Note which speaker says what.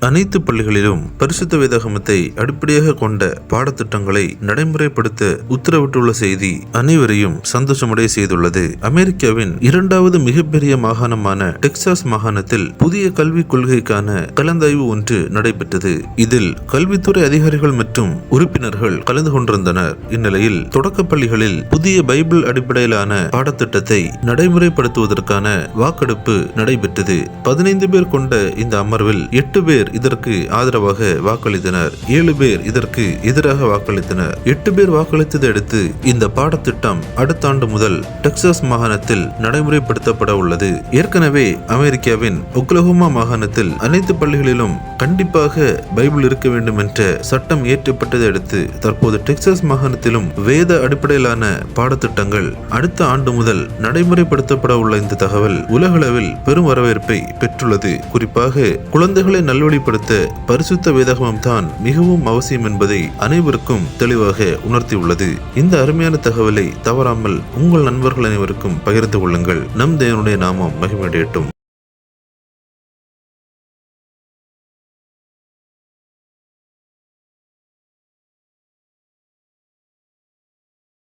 Speaker 1: அனைத்து பள்ளிகளிலும் பரிசுத்த வேதாகமத்தை அடிப்படையாக கொண்ட பாடத்திட்டங்களை நடைமுறைப்படுத்த உத்தரவிட்டுள்ள செய்தி அனைவரையும் சந்தோஷமடைய செய்துள்ளது. அமெரிக்காவின் இரண்டாவது மிகப்பெரிய மாகாணமான டெக்சாஸ் மாகாணத்தில் புதிய கல்விக் கொள்கைக்கான கலந்தாய்வு ஒன்று நடைபெற்றது. இதில் கல்வித்துறை அதிகாரிகள் மற்றும் உறுப்பினர்கள் கலந்து கொண்டிருந்தனர். இந்நிலையில் தொடக்க பள்ளிகளில் புதிய பைபிள் அடிப்படையிலான பாடத்திட்டத்தை நடைமுறைப்படுத்துவதற்கான வாக்கெடுப்பு நடைபெற்றது. 15 பேர் கொண்ட இந்த அமர்வில் 8 பேர் இதற்கு ஆதரவாக வாக்களித்தனர், 7 பேர் இதற்கு எதிராக வாக்களித்தனர். 8 பேர் வாக்களித்ததை அடுத்து இந்த பாடத்திட்டம் அடுத்த ஆண்டு முதல் டெக்சாஸ் மாகாணத்தில் நடைமுறைப்படுத்தப்பட உள்ளது. ஏற்கனவே அமெரிக்காவின் ஒக்லஹோமா மாகாணத்தில் அனைத்து பள்ளிகளிலும் கண்டிப்பாக பைபிள் இருக்க வேண்டும் என்ற சட்டம் இயற்றப்பட்டதை அடுத்து தற்போது டெக்சாஸ் மாகாணத்திலும் வேத அடிப்படையிலான பாடத்திட்டங்கள் அடுத்த ஆண்டு முதல் நடைமுறைப்படுத்தப்பட உள்ள இந்த தகவல் உலகளவில் பெரும் வரவேற்பை பெற்றுள்ளது. குறிப்பாக குழந்தைகளை நல்வழிப்படுத்த பரிசுத்த வேதாகமம் தான் மிகவும் அவசியம் என்பதை அனைவருக்கும் தெளிவாக உணர்த்தியுள்ளது. இந்த அருமையான தகவலை தவறாமல் உங்கள் நண்பர்கள் அனைவருக்கும் பகிர்ந்து கொள்ளுங்கள். நம் தேவனுடைய நாமம் மகிமையடையட்டும்.